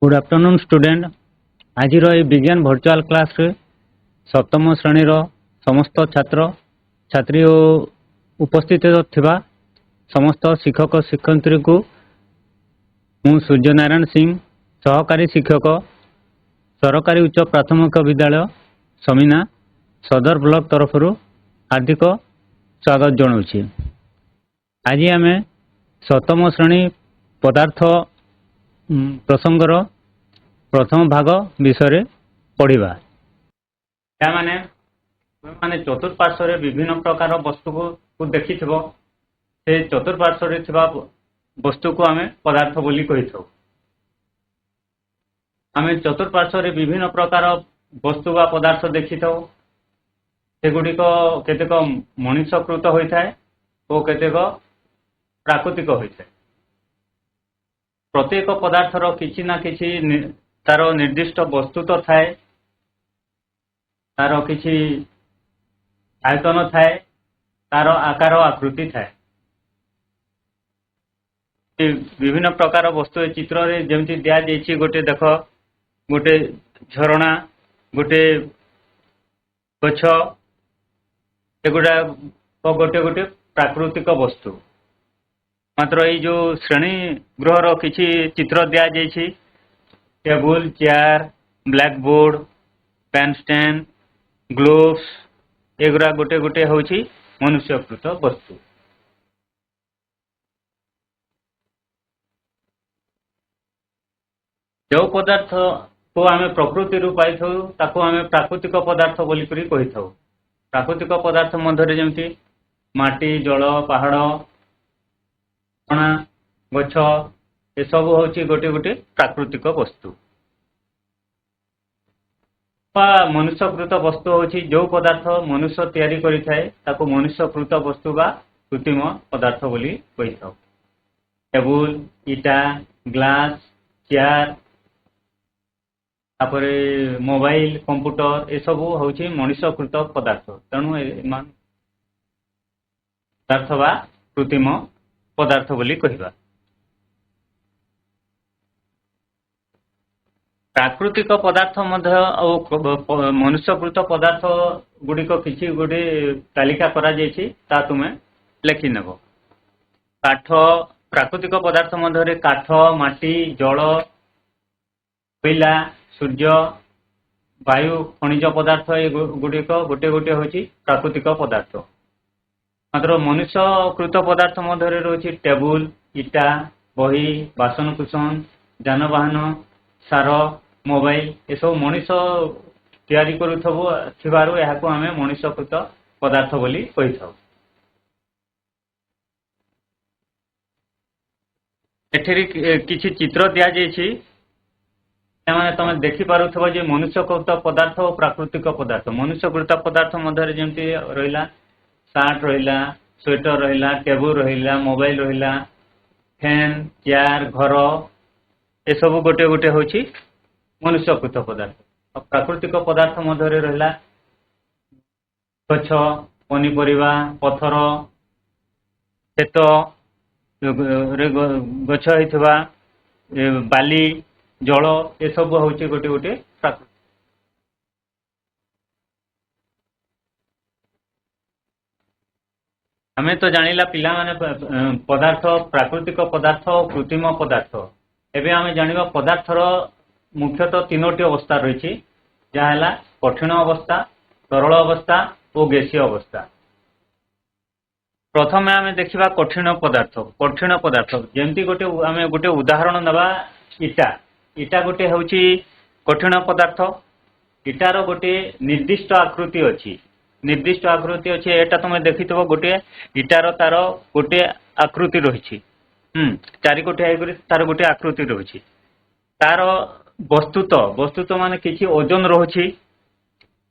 Good afternoon student आज विज्ञान virtual class रे सप्तम श्रेणी समस्त छात्र छात्री उपस्थित थिबा समस्त शिक्षक शिक्षयित्री को मु सूर्यनारायण सिंह सहकारी शिक्षक सरकारी उच्च प्राथमिक विद्यालय समीना सदर ब्लॉक तरफ हार्दिक स्वागत जनाऊँ। आज आम सप्तम श्रेणी पदार्थ प्रसंगर प्रथम भाग विषय पढ़ा। माने चतुर्पार्श्व विभिन्न प्रकार वस्तु को देखि से चतुर्पार्श्व वस्तु को आम पदार्थ बोली कही था। आम चतुर्पार्श्व विभिन्न प्रकार वस्तु व पदार्थ देखि था। सेगुड़िक केतेक मनुष्यकृत होता है और केतेक प्राकृतिक होता है। प्रत्येक पदार्थर किसी ना किसी तार निर्दिष्ट वस्तु तो थाए, तार किसी आयतन थाए, तार आकार आकृति थाए। विभिन्न प्रकार वस्तु चित्र रे जेमती दिया जाइछि। गोटे देख गोटे झरणा, गोटे गछ, एगुड़ा गोटे गोटे प्राकृतिक वस्तु। मात्र ये जो श्रेणी गृहर किसी चित्र दिया जाइछि, table, chair, black board, pen stand, gloves, एगुड़ा गोटे गोटे होछि मनुष्यकृत वस्तु। जो पदार्थ को आम प्रकृति रू पाई ताको आम प्राकृतिक पदार्थ बोली कही था। प्राकृतिक पदार्थ मध्य जमती माटी, जल, पहाड़, गछ, ये सब हूँ गोटे गोटे प्राकृतिक वस्तु। मनुष्यकृत वस्तु हूँ जो पदार्थ मनुष्य तैयारी करिथाए ताको मनुष्यकृत वस्तु बा कृत्रिम पदार्थ बोली कही था। टेबुल, इटा, ग्लास, चेयर, तापरे मोबाइल, कंप्यूटर, ये सब हूँ मनुष्यकृत पदार्थ। तेणु पदार्थ बा कृत्रिम पदार्थ बोली कहिबा। प्राकृतिक पदार्थ मनुष्यकृत पदार्थ गुड़िक किसी गोटे तालिका करा जाइछि, ता तुमे लेखि नेब। काठ, प्राकृतिक पदार्थ मध्य काठ, माटी, जल, कोयला, सूर्य, वायु, खनिज पदार्थ ये गुड़िक गोटे गोटे होछि प्राकृतिक पदार्थ। मात्र मनुष्यकृत पदार्थ मध्य रही टेबुल, इटा, बही, बासनकुसन, जानवाहन, सार, मोबाइल, ये सब मनुष्य तैयारी करुथिबारु एहाको आमे मनुष्यकृत पदार्थ बोली कही था। एठिरी किछि चित्र दिया जाइछि, माने तमे देखि पारुथबो जे मनुष्यकृत पदार्थ और प्राकृतिक पदार्थ। मनुष्यकृत पदार्थ मध्य जेमती रहिला शार्ट, रहिला स्वेटर, रहिला टेबुल, रहिला मोबाइल, रहिला फैन, चेयर, घर, ये सब गोटे गोटे होछि मनुष्यकृत पदार्थ। और प्राकृतिक पदार्थ मध्य रहिला गछ, पनीपरिबा, पत्थर, खेत गछ होइथबा, बाली, जल, ये सब होछि गोटे गोटे प्राकृतिक। हमें तो जानिला पिला माने पदार्थ प्राकृतिक पदार्थ और कृत्रिम पदार्थ। एबे आमे जानिबा पदार्थर मुख्यतः तीनोटी अवस्था रही, जहाँ कठिन अवस्था, तरल अवस्था और गैसीय अवस्था। प्रथम आमे देखिबा कठिन पदार्थ। कठिन पदार्थ जेमती गोटे आमे गोटे उदाहरण नबा इटा। इटा गोटे होछि कठिन पदार्थ। इटार गोटे निर्दिष्ट आकृति अछि। निर्दिष्ट आकृति अच्छे एटा तुम देखि गोटे इटार तार गोटे आकृति रही। चारिकोटिया तार गोटे आकृति रही। तार वस्तुत माने किछि ओजन रही,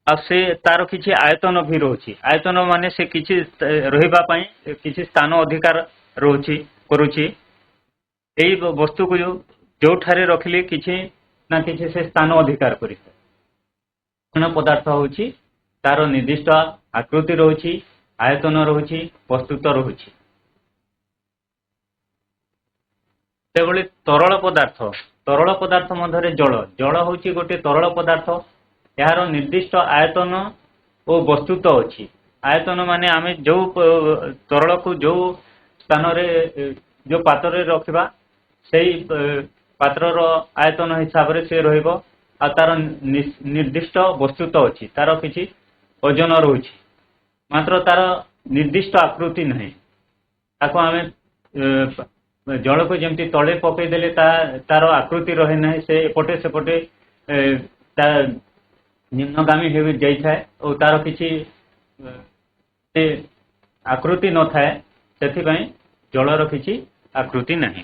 से तार किछि आयतन भी रही। आयतन माने से किछि रहिबा पई किछि स्थान अधिकार रही करूछि। एई वस्तु को जो ठारे रखिले किछि ना किछि से स्थान अधिकार करिଥାଏ। पदार्थ होछि तार निर्दिष्ट आकृति रही, आयतन रही, वस्तुत रही। तरल पदार्थ तरल पदार्थ मध्य जल जल हूँ गोटे तरल पदार्थ यार निर्दिष्ट आयतन और वस्तुत्व अच्छी आयतन माने आमे जो तरल को जो स्थान जो पात्र रखा से पात्र आयतन हिसाब से तार निर्दिष्ट वस्तुत्व अच्छी तार किसी ओजन रोचे मात्र तार निर्दिष्ट आकृति नहीं ताको आमे जल को जमती तले पकईदे तार आकृति रहे ना से एपटे सेपटे निम्नगामी हो जाए और तार किसी आकृति न थाए से जलर किसी आकृति नहीं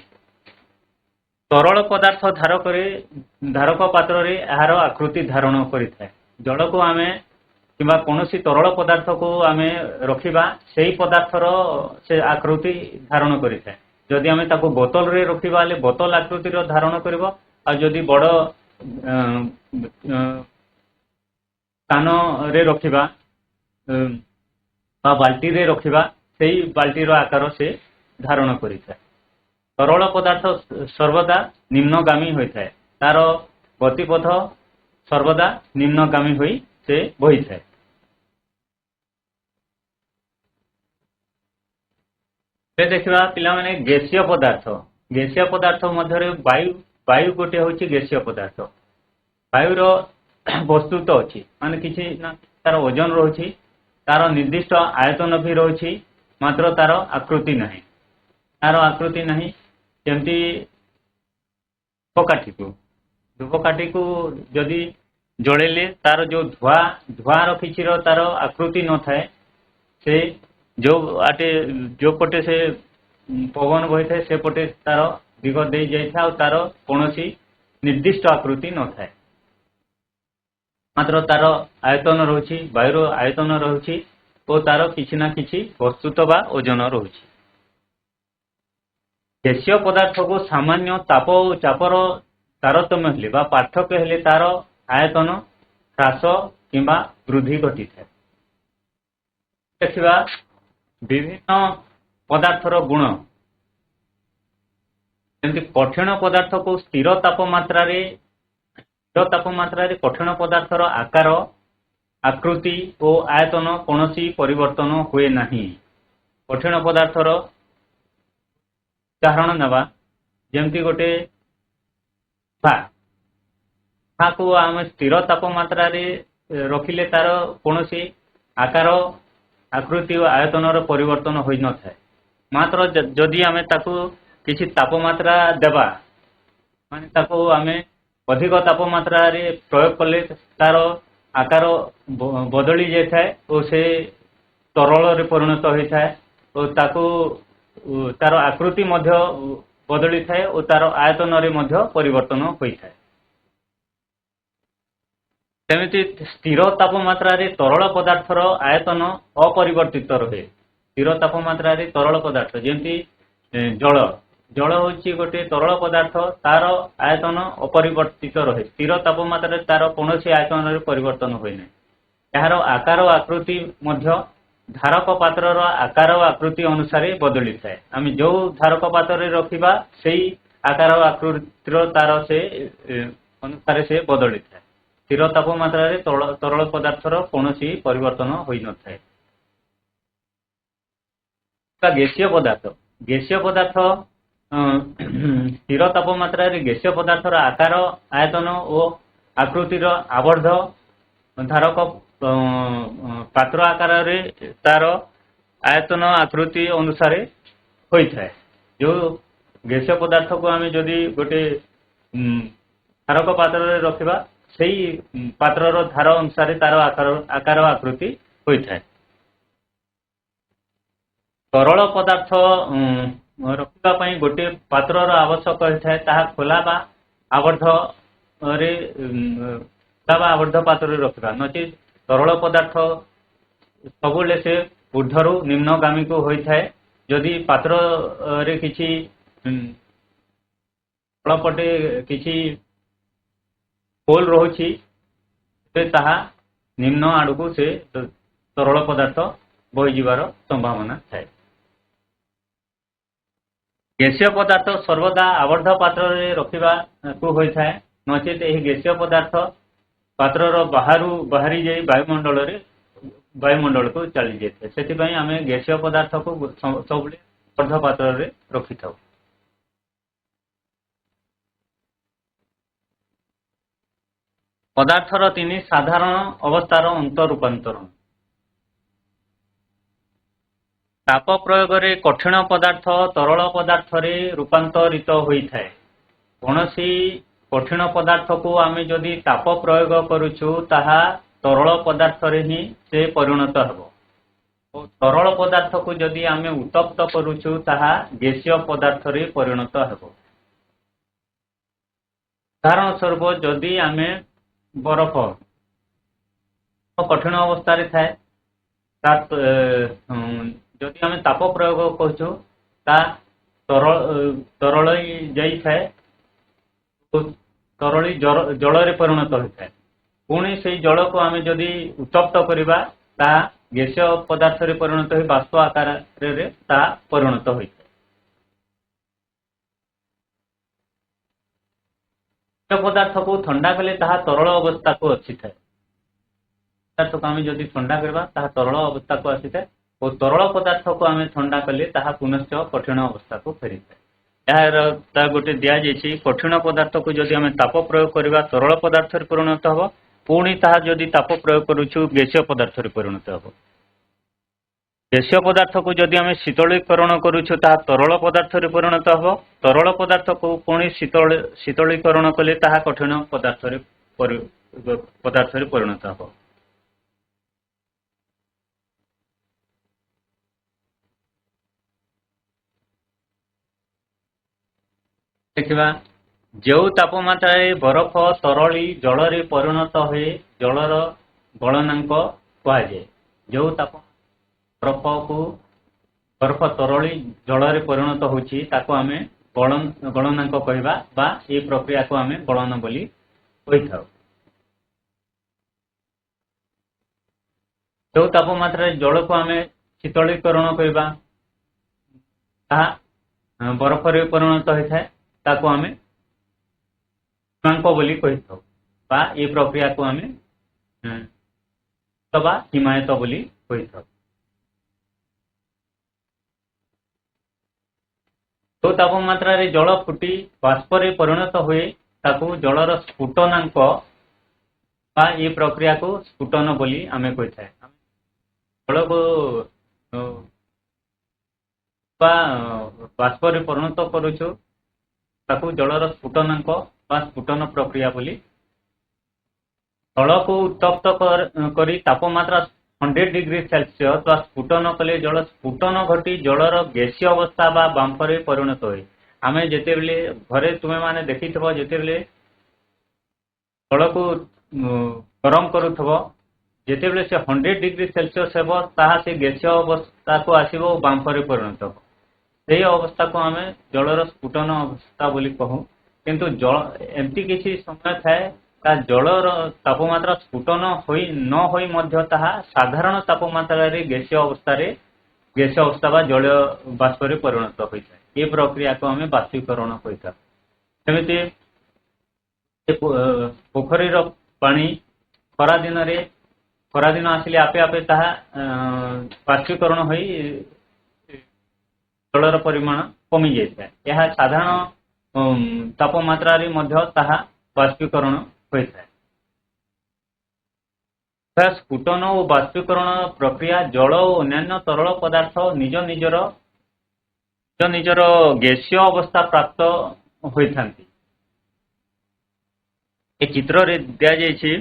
तरल पदार्थ धारक पात्र रे यार आकृति धारण करें जल को आमे किंबा कौन तरल पदार्थ को आमे रखिबा से पदार्थर से आकृति धारण करें जदि आमे ताको बोतल रे रखिबा ले बोतल आकृति धारण करिवो आ जदि बड़ कान रे रखिबा बाल्टी रे रखिबा सेही बाल्टीर आकार से धारण करिଥାଏ तरल पदार्थ सर्वदा निम्नगामी होता है तार गतिपथ सर्वदा निम्नगामी होई से बही थाए देखा पिला माने गैसीय पदार्थ मध्य वायु वायु गोटे हूँ गैसीय पदार्थ वायुर वस्तुत्व अच्छी माने किसी ना तार ओजन रोची तार निर्दिष्ट आयतन भी रोची मात्र तार आकृति नहीं तार आकृति नहीं जमती धूपकाठी को जदि जड़ेले तार जो धुआर किसी तार आकृति न थाए से जो आटे जो पटे से पवन बही थाए से पटे तार दिग दे जाए तार कौन निर्दिष्ट आकृति न थाए मात्र तार आयतन रोची वायुर आयतन रोची और तार किसी ना किसी वस्तुत्व बा ओजन रोची गैसीय पदार्थ को सामान्य ताप और चापर तारतम्य हेले बा पार्थक्य हेले तार आयतन ह्रास किंबा वृद्धि घटी थाए देखा विभिन्न पदार्थर गुण जमी कठिन पदार्थ को स्थिर तापमात्रा कठिन पदार्थर आकार आकृति और आयतन कौन परिवर्तन हुए नहीं कठिन पदार्थर उदाहरण नवा जमती गोटे को आम स्थिर तापमात्रा रखिले तार कौन आकार आकृति और आयतन परिवर्तन हो न थाए मात्र जदि आमे ताकू किसी तापमात्रा देबा माने ताकू आमे अधिक तापमात्रा रे प्रयोग कले तार आकार बदली जाए थाए और से तरल रे परिणत होई थाए और ताकू तार आकृति मध्य बदली थाए और तार आयतन रे मध्य परिवर्तन होई थाए सेमिति स्थिर तापमात्रा रे तरल पदार्थर आयतन अपरिवर्तित रहे स्थिर तापमात्रा रे तरल पदार्थ जमती जल जल हूँ गोटे तरल पदार्थ तार आयतन अपरिवर्तित रहे स्थिर तापमात्रा तार कौन आयतन परिवर्तन हुए ना यार आकार आकृति मध्य धारक पात्र आकार आकृति अनुसार बदली थाए आम जो धारक पात्र रखा से आकार आकृतिर तार से अनुसार से बदली थाए स्थिर तापमात्रा तरल पदार्थर कौन परिवर्तन हो न थाए गैसीय पदार्थ स्थिर तापमात्रा गैसीय पदार्थर आकार आयतन और आकृतिर आवर्ध धारक पात्र आकार तार आयतन आकृति अनुसार होता है जो गैसीय पदार्थ को आम जदि गोटे धारक पात्र रखा से पात्र धार अनुसार तार आकार आकृति होता है तरल पदार्थ रखापी गोटे पात्र आवश्यक होता है ताहा खोला बा आवर्ध पात्र रखा नचे तरल पदार्थ सबुले से ऊर्धरु निम्नगामी को होता है जदि पात्र रे किसी तलपटे किसी होल रोची ताहा निम्न आड़क से तरल पदार्थ बही जीवार संभावना थाए गैसीय पदार्थ सर्वदा आवर्ध पात्र रे रखिबा को होई थाए नचेत एही गैसीय पदार्थ पात्रर बाहरी जाई वायुमंडल को चली जाए से आम गैसीय पदार्थ को सब आवर्ध पात्र रे रखि थाउ। पदार्थर तीन साधारण अवस्थार अंतरूपांतरण ताप प्रयोग रे कठिन पदार्थ तरल पदार्थ रे रूपांतरित होता है। कौन सी कठिन पदार्थ को आम जदि ताप प्रयोग करुचु ताहा तरल पदार्थ रे ही से परिणत हेबो। तरल पदार्थ को जदि आम उत्तप्त करुचु ताहा गैसीय पदार्थ रे परिणत हेबो। उदाहरण स्वरूप जदि आम बरफ कठिन अवस्था रे थाए जदि आम ताप प्रयोग करूँ तरल जाए तरली जल रे परिणत होता है। पुणी से जल को आम जदि उत्तप्त करवा गैसीय पदार्थ रे परिणत हो बाष्प आकार रे परिणत होता है। पदार्थ को ठंडा कले ताहा तरल अवस्था को अच्छी थाए। पदार्थ को आम जदि ठंडा करवा ताहा तरल अवस्था को आसी थाए और तरल पदार्थ को आम ठंडा कले ताहा पुनश्च कठिन अवस्था को फेरी थाए। यार गोटे दि कठिन पदार्थ को जदि आम ताप प्रयोग करवा तरल पदार्थ रे परिणत हम पुणी ताहा जदि ताप प्रयोग करुचु गैसीय पदार्थ रे परिणत हम। गैसीय पदार्थ को जदि आम शीतलीकरण करुचु ताहा तरल पदार्थ रे परिणत हम। तरल पदार्थ को पुणी शीतलीकरण कले ताहा कठिन पदार्थ रे परिणत हम। देखा जो तापमात्रा बरफ तरली जल रे परिणत हुए जलर गलनांक कहुए। जो बरफ को बरफ तरली जल रे परिणत होची ताको आमे गलनांक कहवा बा ये प्रक्रिया को आमे गलन बोली कहि थाउ। जो तापमात्रा जल को आमे शीतलीकरण कहवा ताहा बरफ रे परिणत होता है ताको आमे हिमांक बोली कहि थाउ बा ये प्रक्रिया को आमे तबा हिमायत बोली कहि थाउ। जो तापमात्रा रे जल फुटी बाष्प रे परिणत हुए ताको जलर स्फुटनांक बा ये प्रक्रिया को स्फुटन बोली आमे कहि थाए। जल को बाष्प रे परिणत करूछु ताकू जलर स्फुटनांक बा स्फुटन प्रक्रिया बोली। जल को उत्तप्त करी तापमात्रा 100 डिग्री सेल्सियस बा स्फुटन कले जल स्फुटन घटी जलर गैसीय अवस्था बा बांफ रे परिणत होए। आम जिते बेले घरे तुम्हें माने देखी जिते बेले जल को गरम करूथबो जिते बेले से 100 डिग्री सेल्सियस हेबो ताहा से गैसीय अवस्था को आसीबो बांफ रे परिणत हो। से अवस्था को आम जलर स्फुटन अवस्था बोली कहूँ किंतु जल एमती किसी समय थाए जलर तापमात्रा स्फुटन न होई मध्य ताहा साधारण तापमात्रा रे गैसीय अवस्था बा जल बाष्प रे परिणत होता है। ये प्रक्रिया को आम बाष्पीकरण कहिथा। सेमिति पोखरी पानी खरा दिन आसिले आपे आपे ताहा बाष्पीकरण होई जलर परिमाण कमी जाए। यह साधारण तापमात्रा रे मध्य ताहा बाष्पीकरण होता है। स्फुटन और बाष्पीकरण प्रक्रिया जल और अन्य तरल पदार्थ निज निजर गैसीय अवस्था प्राप्त होता है। ए चित्र रे दिया जायछि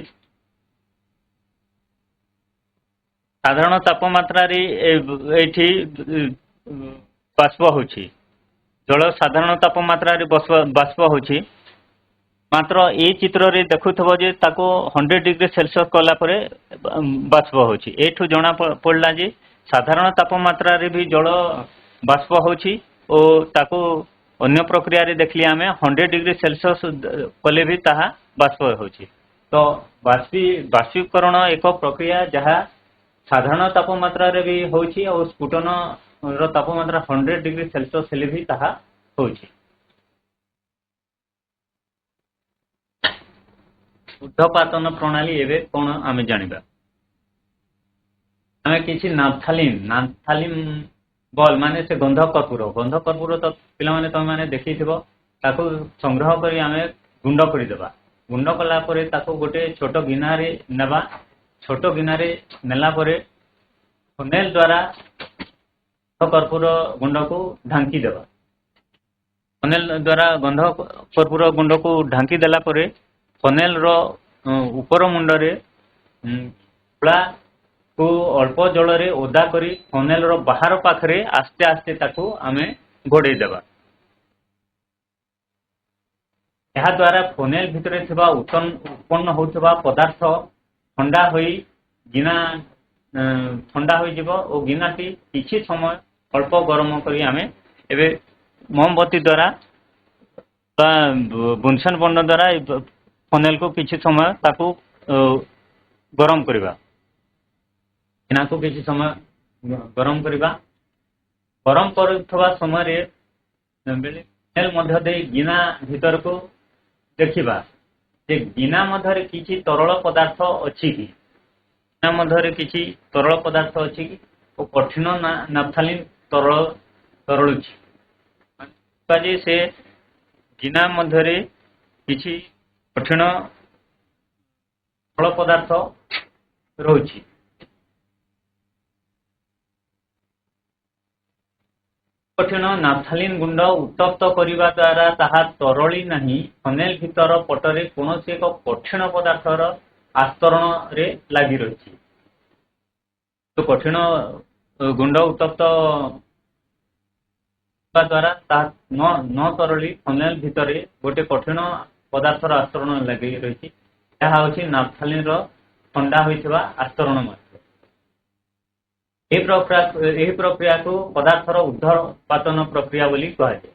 साधारण तापमात्रा रे एठी बाष्प होछि जल साधारण तापमात्रा रे बाष्प होछि मात्र ए चित्र रे देखुथबो जे ताको 100 डिग्री सेल्सियस कला परे बाष्प होछि। एठु जणा पड़ला जे साधारण तापमात्रा रे भी जल बाष्प होछि ओ ताको अन्य प्रक्रिया रे देखली आमे 100 डिग्री सेल्सियस कले भी ताहा बाष्प होछि। तो बाष्पीकरण एक प्रक्रिया जहा साधारण तापमात्रा रे भी होछि और स्फुटन तापमात्रा 100 डिग्री सेल्सियस हेले भी ताहा होछि। ऊर्ध्वपातन प्रणाली एवं कौन आम जाना आम कि नाफ्थालिन बल माने से गंध कर्पूर तो पिला तुम मैंने देखी संग्रह कर आम गुंड करदेबा गुंड कला गोटे छोट गिना नेबा छोट गिना नेला फनेल द्वारा कर्पूर गुंड को ढांकी देवा फनेल द्वारा गंध कर्पूर गुंड को ढांकी देला फनेल रो ऊपर मुंडरे खुला को अल्प जल रे ओदा करी फनेल रो बाहर पाखरे आस्ते आस्ते ताकू आमे घोड़े देबा यह द्वारा फनेल भितर थिबा उत्पन्न होउथबा पदार्थ ठंडा होई गिना ठंडा होई जिवो ओ गिनाटी किछि समय अल्प गरम करी आमे एबे मोमबत्ती द्वारा बा बुनसन बंड द्वारा फनेल को किछि समय ताकू गरम करबा गिना को किछि समय गरम करबा गरम करथबा समय रे फनेल मध्य दे गिना भीतर को देखिबा जे गिना मध्य किछि तरल पदार्थ अछि कि गिना मध्य किछि तरल पदार्थ अछि कि ओ कठिन नाफ्थालिन तरलुछि काजे से गिना मध्य किछि कठिन तरल पदार्थ रहुछि कठिन नाफ्थालिन गुंड उत्तप्त करने द्वारा ताहा तरली नहीं फनेल भीतर पटरे कौन एक कठिन पदार्थर आस्तरण रे लगी रही तो कठिन गुंड उत्तप्त द्वारा न तरली फनेल भीतर गोटे कठिन पदार्थर आस्तरण लगी रही नाफ्थालिन ठंडा होइथिबा आस्तरण मात्र यही प्रक्रिया को पदार्थर ऊर्ध्वपातन प्रक्रिया बोली कहुए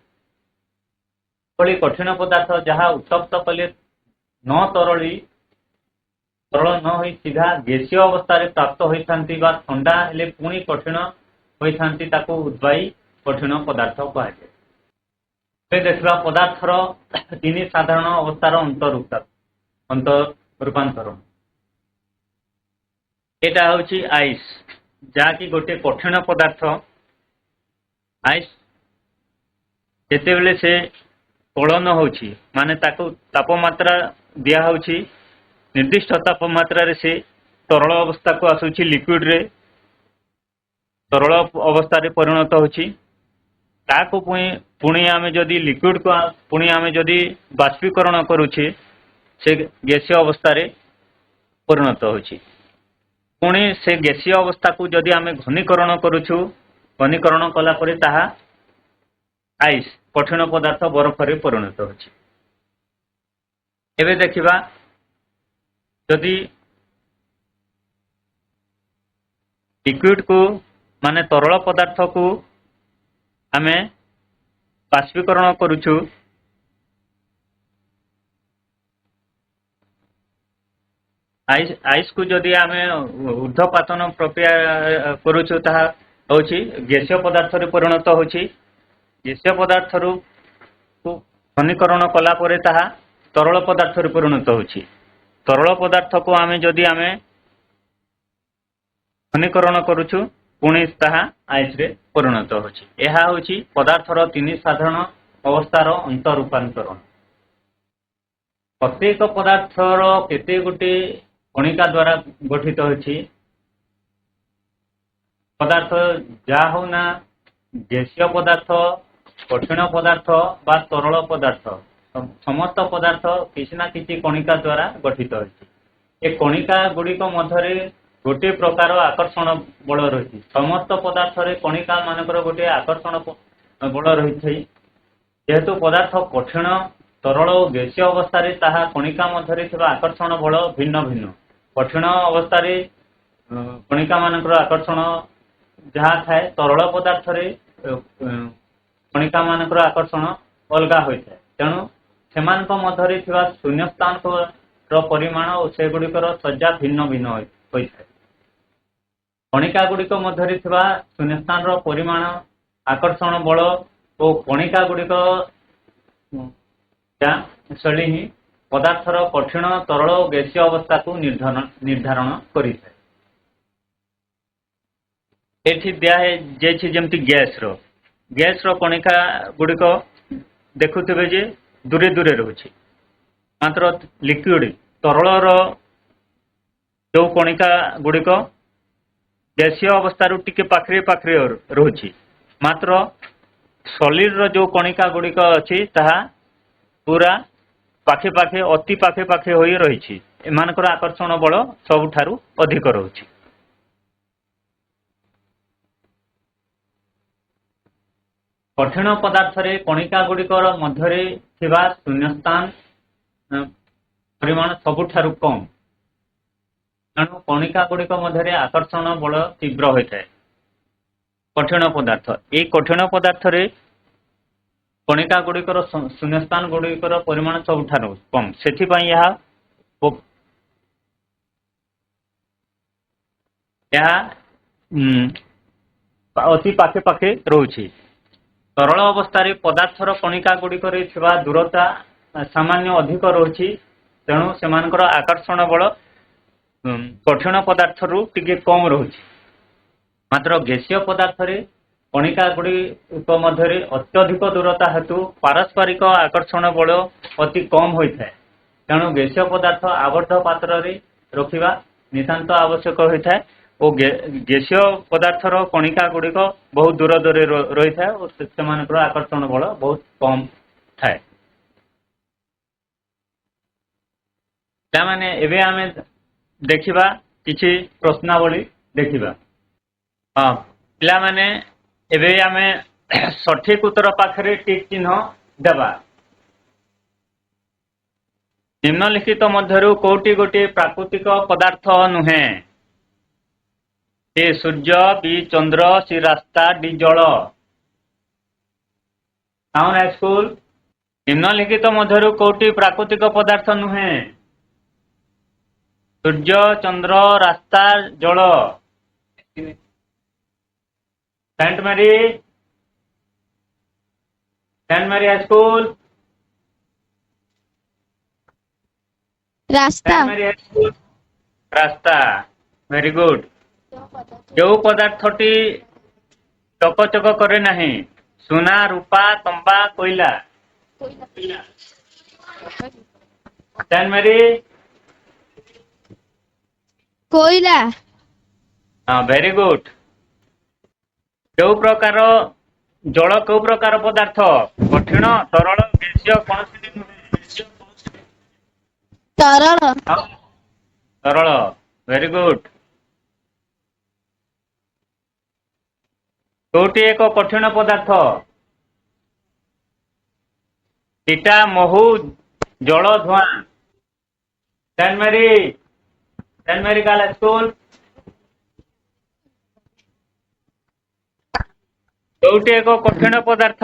कठिन पदार्थ जहाँ उत्तप्त कले न तरल न हो सीधा गैसीय अवस्था प्राप्त होती ठंडा हेले पुणी कठिन होती उद्वायी कठिन पदार्थ कहुए देखा पदार्थर तीन साधारण अवस्थार अंतर रूपांतरण एटा हूँ आइस जहाँकि गोटे कठिन पदार्थ आइस जिते बेले से कलन होची माने ताको तापमात्रा दिया होची निर्दिष्ट तापमात्रा रे से तरल अवस्था को आसुची लिक्विड रे तरल अवस्था रे परिणत होची ताको पुणी आमे जदि लिक्विड को पुणी आमे जदि बाष्पीकरण करूचे से गैसीय अवस्था रे परिणत होची पुणी से गैसीय अवस्था को जदि आमे घनीकरण करूछु घनीकरण कला परे ताहा आइस कठिन पदार्थ बरफ रे परिणत होछि एबे देखिबा जदि लिक्विड को माने तरल पदार्थ को आमे बाष्पीकरण करूछु आइस को जदि आमे ऊर्ध्वपातन प्रक्रिया करूछु ताहा होछि गैसीय पदार्थ रे परिणत होछि गैसीय पदार्थ रु घनीकरण कला परे ताहा तरल पदार्थ रे परिणत होछि तरल पदार्थ को आमे जदि आमे घनीकरण करूछु पुणी ताहा आइस रे परिणत होछि एहा होछि पदार्थर तीन साधारण अवस्थार अंतर रूपांतरण प्रत्येक पदार्थर केते गोटे कणिका द्वारा गठित होछि पदार्थ जा हो ना गैसीय पदार्थ कठिन पदार्थ बा तरल पदार्थ समस्त पदार्थ किसी ना किसी कणिका द्वारा गठित होछि ए कणिका गुड़िक मध्य गोटे प्रकार आकर्षण बल रही समस्त पदार्थ रे कणिका मानकर गोटे आकर्षण बल रही जेहेतु पदार्थ कठिन तरल और गैसीय अवस्था रे ताहा कणिका मध्य आकर्षण बल भिन्न भिन्न कठिन अवस्था रे कणिका मानकर आकर्षण जहाँ थाए तरल पदार्थ रे कणिका मानकर आकर्षण अलगा होता है तेणु सेमानक मध्य शून्य स्थान परिमाण और सेगुड़िकर सज्जा भिन्न भिन्न होता है कणिका गुड़िक मध्य शून्य स्थान परिमाण आकर्षण बल ଓ କଣିକା ଗୁଡ଼ିକ ଶୈଳୀ ହିଁ ପଦାର୍ଥର କଠିନ ତରଳ ଓ ଗ୍ୟାସୀୟ ଅବସ୍ଥାକୁ ନିର୍ଦ୍ଧାରଣ କରିଥାଏ। ଏଠି ଦିଆଯାଇଛି ଯେମିତି ଗ୍ୟାସର କଣିକା ଗୁଡ଼ିକ ଦେଖୁଥିବେ ଯେ ଦୂରେ ଦୂରେ ରହୁଛି, ମାତ୍ର ଲିକ୍ୱିଡ ତରଳର ଯେଉଁ କଣିକା ଗୁଡ଼ିକ ଗ୍ୟାସୀୟ ଅବସ୍ଥାରୁ ଟିକେ ପାଖରେ ପାଖରେ ରହୁଛି, ମାତ୍ର ସଲିଡର ଯେଉଁ କଣିକା ଗୁଡ଼ିକ ଅଛି ତାହା ପୁରା ପାଖେ ପାଖେ ଅତି ପାଖେ ପାଖେ ହୋଇ ରହିଛି। ଏମାନଙ୍କର ଆକର୍ଷଣ ବଳ ସବୁଠାରୁ ଅଧିକ ରହୁଛି। କଠିନ ପଦାର୍ଥରେ କଣିକା ଗୁଡ଼ିକର ମଧ୍ୟରେ ଥିବା ଶୂନ୍ୟସ୍ଥାନ ପରିମାଣ ସବୁଠାରୁ କମ୍, ତେଣୁ କଣିକା ଗୁଡ଼ିକ ମଧ୍ୟରେ ଆକର୍ଷଣ ବଳ ତୀବ୍ର ହୋଇଥାଏ। କଠିନ ପଦାର୍ଥ, ଏହି କଠିନ ପଦାର୍ଥରେ କଣିକା ଗୁଡ଼ିକର ଶୂନ୍ୟସ୍ଥାନ ଗୁଡ଼ିକର ପରିମାଣ ସବୁଠାରୁ କମ୍, ସେଥିପାଇଁ ଏହା ଅତି ପାଖେ ପାଖେ ରହୁଛି। ତରଳ ଅବସ୍ଥାରେ ପଦାର୍ଥର କଣିକା ଗୁଡ଼ିକରେ ଥିବା ଦୂରତା ସାମାନ୍ୟ ଅଧିକ ରହୁଛି, ତେଣୁ ସେମାନଙ୍କର ଆକର୍ଷଣ ବଳ କଠିନ ପଦାର୍ଥରୁ ଟିକେ କମ୍ ରହୁଛି। ମାତ୍ର ଗ୍ୟାସୀୟ ପଦାର୍ଥରେ କଣିକା ଗୁଡ଼ିକ ମଧ୍ୟରେ ଅତ୍ୟଧିକ ଦୂରତା ହେତୁ ପାରସ୍ପରିକ ଆକର୍ଷଣ ବଳ ଅତି କମ୍ ହୋଇଥାଏ, ତେଣୁ ଗ୍ୟାସୀୟ ପଦାର୍ଥ ଆବଦ୍ଧ ପାତ୍ରରେ ରଖିବା ନିତାନ୍ତ ଆବଶ୍ୟକ ହୋଇଥାଏ ଓ ଗ୍ୟାସୀୟ ପଦାର୍ଥର କଣିକା ଗୁଡ଼ିକ ବହୁତ ଦୂର ଦୂରରେ ରହିଥାଏ ଓ ସେମାନଙ୍କର ଆକର୍ଷଣ ବଳ ବହୁତ କମ୍ ଥାଏ। ତାମାନେ ଏବେ ଆମେ ଦେଖିବା କିଛି ପ୍ରଶ୍ନାବଳୀ ଦେଖିବା। ପିଲାମାନେ ଏବେ ଆମେ ସଠିକ ଉତ୍ତର ପାଖରେ ଟିକ୍ ଚିହ୍ନ ଦେବା। ନିମ୍ନଲିଖିତ ମଧ୍ୟରୁ କୋଉଟି ଗୋଟିଏ ପ୍ରାକୃତିକ ପଦାର୍ଥ ନୁହେଁ? ଏ ସୂର୍ଯ୍ୟ, ବି ଚନ୍ଦ୍ର, ସି ରାସ୍ତା, ଡି ଜଳ। Town high school. ନିମ୍ନଲିଖିତ ମଧ୍ୟରୁ କୋଉଟି ପ୍ରାକୃତିକ ପଦାର୍ଥ ନୁହେଁ? ସୂର୍ଯ୍ୟ, ଚନ୍ଦ୍ର, ରାସ୍ତା, ଜଳ। Saint Mary high school. ରାସ୍ତା। ରାସ୍ତା, ଭେରି ଗୁଡ। ଯେଉଁ ପଦାର୍ଥଟି ଚକଚକ କରେ ନାହିଁ? ସୁନା, ରୂପା, ତମ୍ବା, କୋଇଲା। Saint Mary. କୋଇଲା। Very good. କେଉଁ ପ୍ରକାର ଜଳ କେଉଁ ପ୍ରକାର ପଦାର୍ଥ? କଠିନ, ତରଳ, ଗ୍ୟାସୀୟ, କୌଣସି ନୁହେଁ। ତରଳ। ତରଳ, ଭେରି ଗୁଡ। କୋଉଟି ଏକ କଠିନ ପଦାର୍ଥ? ଇଟା, ମହୁ, ଜଳ, ଧୂଆଁ। Saint Mary girls school. କୋଉଟି ଏକ କଠିନ ପଦାର୍ଥ?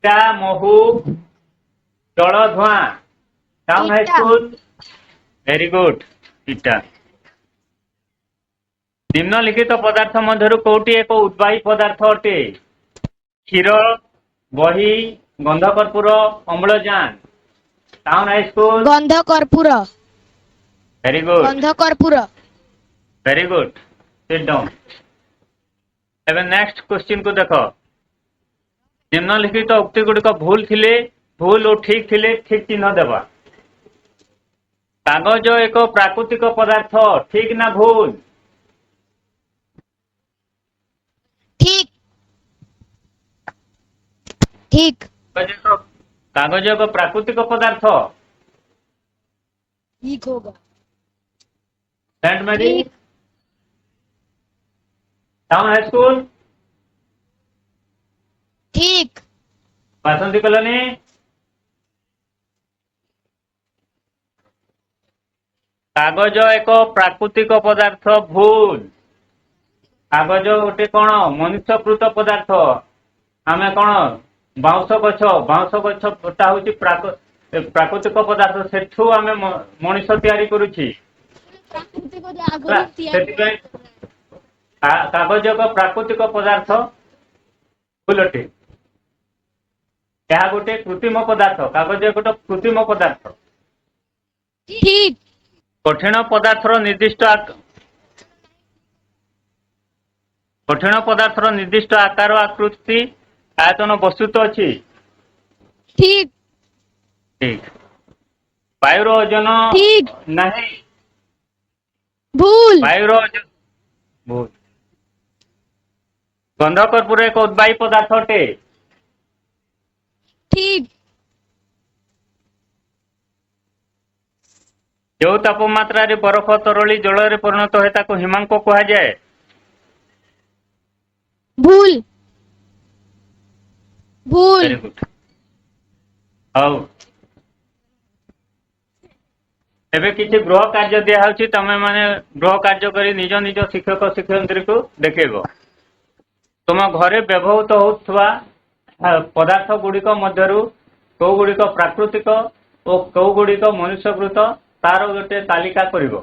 ଇଟା, ମହୁ, ଜଳ, ଧୂଆଁ। Town high school. ଭେରି ଗୁଡ, ଇଟା। ନିମ୍ନଲିଖିତ ପଦାର୍ଥ ମଧ୍ୟରୁ କୋଉଟି ଏକ ଉଦ୍ବାୟୀ ପଦାର୍ଥ ଅଟେ? କ୍ଷୀର, ବହି, ଗନ୍ଧକର୍ପୂର, ଅମ୍ଳଜାନ। Town high school. ଗନ୍ଧକର୍ପୂର। Very good. ଗନ୍ଧକର୍ପୂର। Very good, sit down. ଏବେ ନେକ୍ସଟ କ୍ୱେଶ୍ଚିନ୍ କୁ ଦେଖ। ନିମ୍ନଲିଖିତ ଉକ୍ତି ଗୁଡ଼ିକ ଭୁଲ ଥିଲେ ଭୁଲ ଓ ଠିକ ଥିଲେ ଠିକ ଚିହ୍ନ ଦେବା। କାଗଜ ଏକ ପ୍ରାକୃତିକ ପଦାର୍ଥ, ଠିକ ନା ଭୁଲ? ଠିକ। ଠିକ। କାଗଜ ଏକ ପ୍ରାକୃତିକ ପଦାର୍ଥ। ଠିକ होगा। सेंट मेरी टाउन हाईस्कूल। ठीक। बासंती कॉलोनी। कागज एक प्राकृतिक पदार्थ, भूल। कागज गोटे कौन मनुष्यकृत पदार्थ। आम कौन बाउंस गछटा हूँ प्राकृतिक पदार्थ, सेठू आम मनीष तैयारी करुछि। कागज एक प्राकृतिक पदार्थ, भूल अटे। ଏହା ଗୋଟେ କୃତ୍ରିମ ପଦାର୍ଥ କାଗଜ ଗୋଟେ କୃତ୍ରିମ ପଦାର୍ଥ ठीक କଠିନ ପଦାର୍ଥର ନିର୍ଦ୍ଦିଷ୍ଟ ଆକାର ଆକୃତି ଆୟତନ ବସ୍ତୁତ ଅଛି ठीक ଠିକ ବାୟୁର ଓଜନ ଠିକ। ନାହିଁ भूल ବାୟୁର ଓଜନ ଭୁଲ ଗନ୍ଧ କର୍ପୂର ଏକ ଉଦ୍ବାୟୀ ପଦାର୍ଥ ଅଟେ ठीक ଯେଉଁ ତାପମାତ୍ରାରେ ବରଫ ତରଳି ଜଳରେ ପରିଣତ ହୁଏ ତାକୁ ହିମାଙ୍କ କୁହାଯାଏ भूल भूल ଭେରି ଗୁଡ୍ ହଉ ଏବେ କିଛି ଗୃହ କାର୍ଯ୍ୟ ଦିଆହେଉଛି ତମେ ମାନେ ଗୃହ କାର୍ଯ୍ୟ କରି ନିଜ ନିଜ ଶିକ୍ଷକ ଶିକ୍ଷୟିତ୍ରୀକୁ ଦେଖେଇବ ତୁମ ଘରେ ବ୍ୟବହୃତ ହେଉଥିବା ପଦାର୍ଥ ଗୁଡ଼ିକ ମଧ୍ୟରୁ କେଉଁ ଗୁଡ଼ିକ ପ୍ରାକୃତିକ ଓ କେଉଁ ଗୁଡ଼ିକ ମନୁଷ୍ୟକୃତ ତାର ଗୋଟେ ତାଲିକା କରିବ